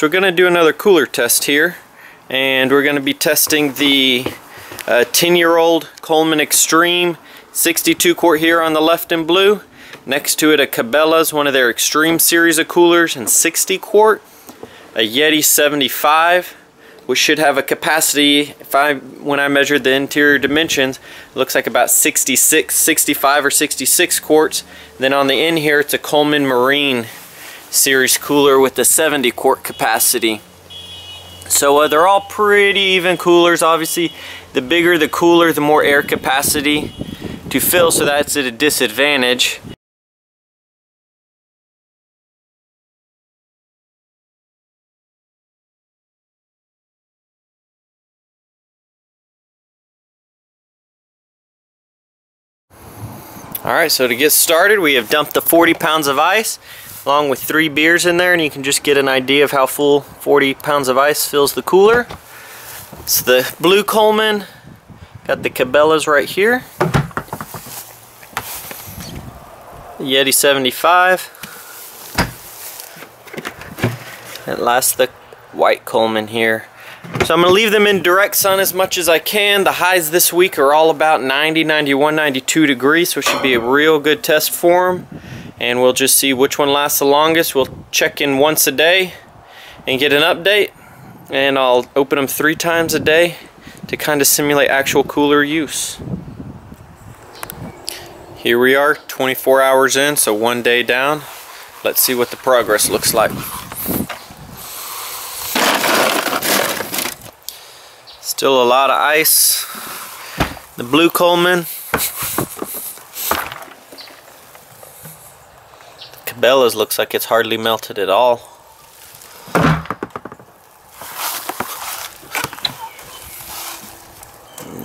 So we're going to do another cooler test here, and we're going to be testing the 10-year-old Coleman Xtreme 62 quart here on the left in blue. Next to it a Cabelas, one of their Xtreme series of coolers in 60 quart. A Yeti 75, which should have a capacity, when I measured the interior dimensions, it looks like about 65 or 66 quarts. Then on the end here it's a Coleman Marine series cooler with the 70 quart capacity. So they're all pretty even coolers. Obviously the bigger the cooler, the more air capacity to fill, so that's at a disadvantage. Alright, so to get started, we have dumped the 40 pounds of ice along with 3 beers in there, and you can just get an idea of how full 40 pounds of ice fills the cooler. It's the blue Coleman, got the Cabelas right here, the Yeti 75, and last the white Coleman here. So I'm going to leave them in direct sun as much as I can. The highs this week are all about 90, 91, 92 degrees, so it should be a real good test for them. And we'll just see which one lasts the longest. We'll check in once a day and get an update. And I'll open them 3 times a day to kind of simulate actual cooler use. Here we are, 24 hours in, so 1 day down. Let's see what the progress looks like. Still a lot of ice. The blue Coleman. The Cabelas looks like it's hardly melted at all.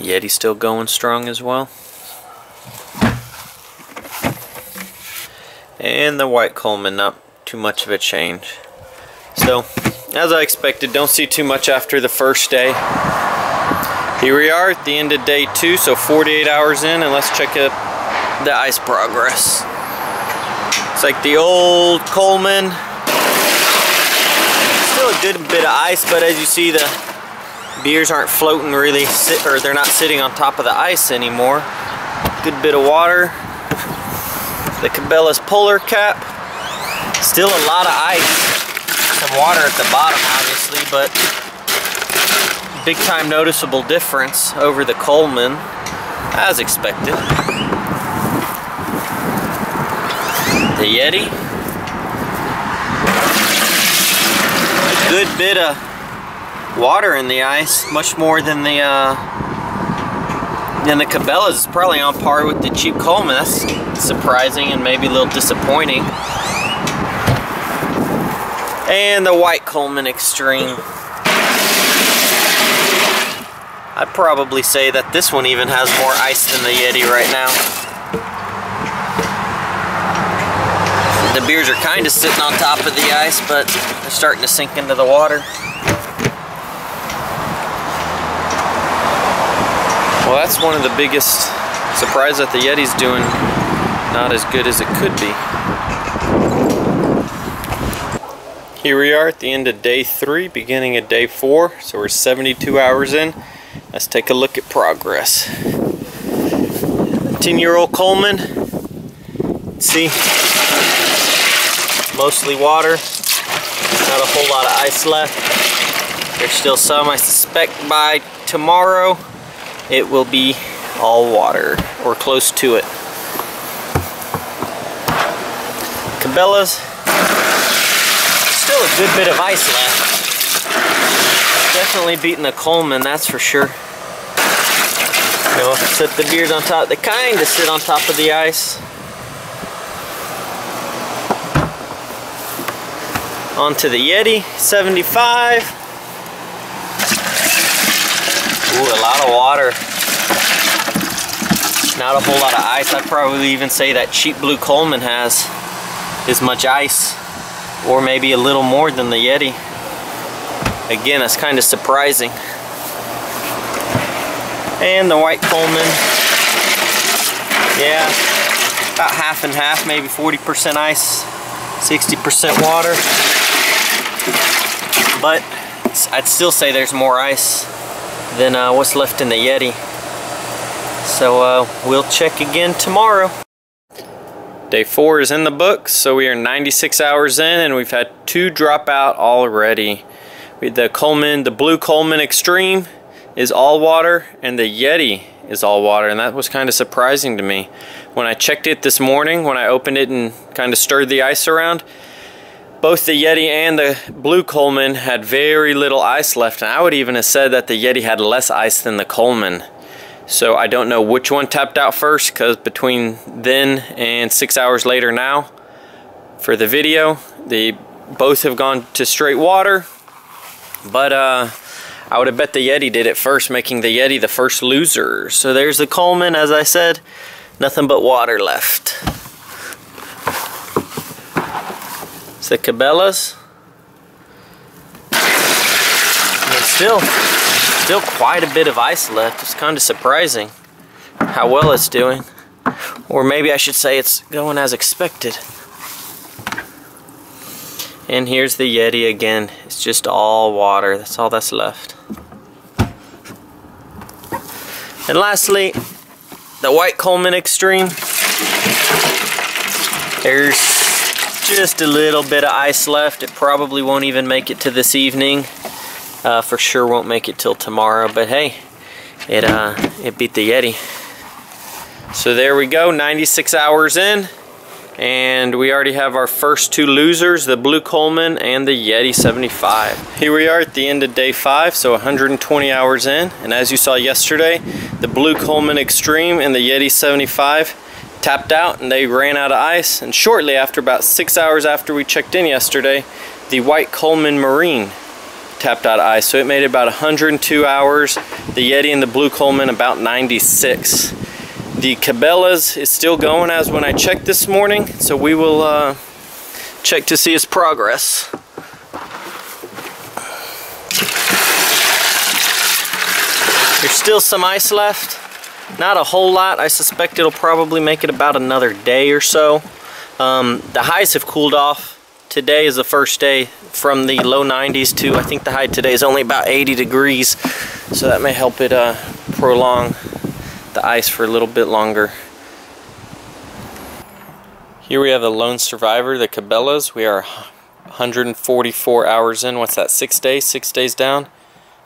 Yeti still going strong as well. And the white Coleman, not too much of a change. So, as I expected, don't see too much after the first day. Here we are at the end of day 2, so 48 hours in, and let's check out the ice progress. It's like the old Coleman. Still a good bit of ice, but as you see, the beers aren't floating really, or they're not sitting on top of the ice anymore. Good bit of water. The Cabela's polar cap. Still a lot of ice. Some water at the bottom, obviously, but big time noticeable difference over the Coleman, as expected. The Yeti, a good bit of water in the ice, much more than the Cabelas. Is probably on par with the cheap Coleman. That's surprising and maybe a little disappointing. And the white Coleman Xtreme. I'd probably say that this one even has more ice than the Yeti right now. The beers are kind of sitting on top of the ice, but they're starting to sink into the water. Well, that's one of the biggest surprises, that the Yeti's doing not as good as it could be. Here we are at the end of day 3, beginning of day 4, so we're 72 hours in. Let's take a look at progress. 10-year-old Coleman. Let's see, mostly water, not a whole lot of ice left. There's still some. I suspect by tomorrow it will be all water, or close to it. Cabelas. Still a good bit of ice left. Definitely beating the Coleman, that's for sure. You know, set the beers on top. They kind of sit on top of the ice. Onto the Yeti 75. Ooh, a lot of water. Not a whole lot of ice. I'd probably even say that cheap blue Coleman has as much ice, or maybe a little more than the Yeti. Again, that's kind of surprising. And the white Coleman, yeah, about half and half, maybe 40% ice, 60% water. but I'd still say there's more ice than what's left in the Yeti. So we'll check again tomorrow. Day 4 is in the books, so we are 96 hours in, and we've had 2 drop out already. The blue Coleman Xtreme is all water, and the Yeti is all water, and that was kind of surprising to me. When I checked it this morning, when I opened it and kind of stirred the ice around, both the Yeti and the blue Coleman had very little ice left, and I would even have said that the Yeti had less ice than the Coleman. So I don't know which one tapped out first, because between then and 6 hours later now for the video, they both have gone to straight water. But I would have bet the Yeti did it first, making the Yeti the first loser. So there's the Coleman, as I said, nothing but water left. It's the Cabelas. Still quite a bit of ice left. It's kind of surprising how well it's doing. Or maybe I should say it's going as expected. And here's the Yeti again. It's just all water. That's all that's left. And lastly, the white Coleman Xtreme. There's just a little bit of ice left. It probably won't even make it to this evening. For sure won't make it till tomorrow, but hey, it beat the Yeti. So there we go, 96 hours in, and we already have our first 2 losers, the blue Coleman and the Yeti 75. Here we are at the end of day 5, so 120 hours in, and as you saw yesterday, the blue Coleman Xtreme and the Yeti 75 tapped out and they ran out of ice, and shortly after, about 6 hours after we checked in yesterday, the white Coleman Marine tapped out of ice. So it made it about 102 hours. The Yeti and the blue Coleman about 96. The Cabelas is still going as when I checked this morning, so we will check to see its progress. There's still some ice left. Not a whole lot. I suspect it'll probably make it about another day or so. The highs have cooled off. Today is the first day from the low 90s to, I think the high today is only about 80 degrees. So that may help it prolong the ice for a little bit longer. Here we have the lone survivor, the Cabelas. We are 144 hours in. What's that, 6 days? 6 days down?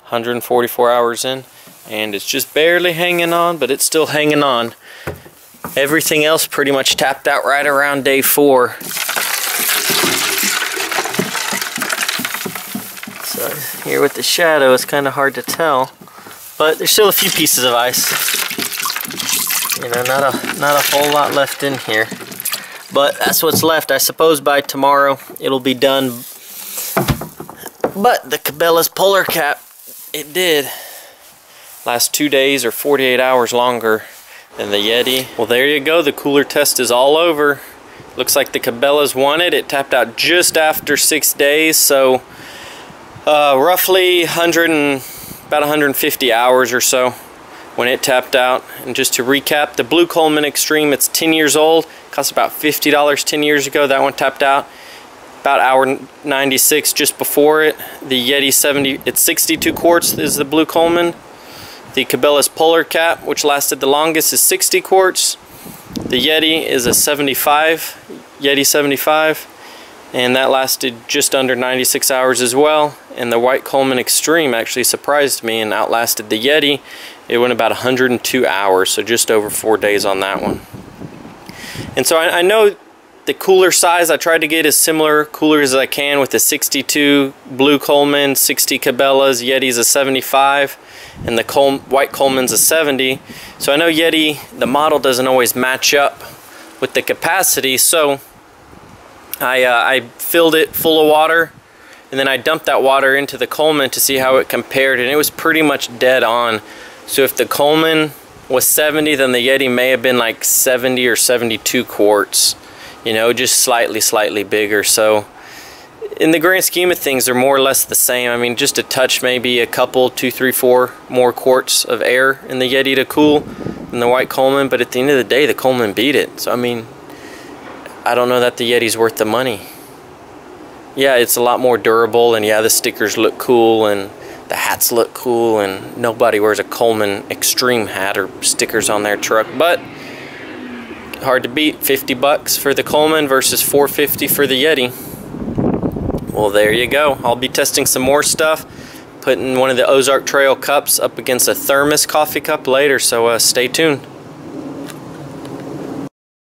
144 hours in. And it's just barely hanging on, but it's still hanging on. Everything else pretty much tapped out right around day 4. So here with the shadow, it's kind of hard to tell, but there's still a few pieces of ice. You know, not a whole lot left in here, but that's what's left. I suppose by tomorrow it'll be done. But the Cabela's polar cap, it did last 2 days or 48 hours longer than the Yeti. Well, there you go. The cooler test is all over. Looks like the Cabelas won it. It tapped out just after 6 days, so roughly about 150 hours or so when it tapped out. And just to recap, the blue Coleman Xtreme, it's 10 years old, cost about $50 10 years ago. That one tapped out about hour 96 just before it. The Yeti 70, it's 62 quarts is the blue Coleman. The Cabela's polar cap, which lasted the longest, is 60 quarts. The Yeti is a 75, Yeti 75. And that lasted just under 96 hours as well. And the white Coleman Xtreme actually surprised me and outlasted the Yeti. It went about 102 hours, so just over 4 days on that one. And so I know the cooler size, I tried to get as similar coolers as I can with the 62 blue Coleman, 60 Cabelas, Yeti's a 75, and the white Coleman's a 70. So I know Yeti, the model doesn't always match up with the capacity, so I filled it full of water, and then I dumped that water into the Coleman to see how it compared, and it was pretty much dead on. So if the Coleman was 70, then the Yeti may have been like 70 or 72 quarts, you know, just slightly bigger. So in the grand scheme of things, they're more or less the same. I mean, just a touch, maybe a couple, 2, 3, 4 more quarts of air in the Yeti to cool than the white Coleman, but at the end of the day, the Coleman beat it. So I mean, I don't know that the Yeti's worth the money. yeah, it's a lot more durable, and yeah, the stickers look cool and the hats look cool, and nobody wears a Coleman Xtreme hat or stickers on their truck, but hard to beat. 50 bucks for the Coleman versus $4.50 for the Yeti. Well, there you go. I'll be testing some more stuff, putting one of the Ozark Trail cups up against a thermos coffee cup later, so stay tuned.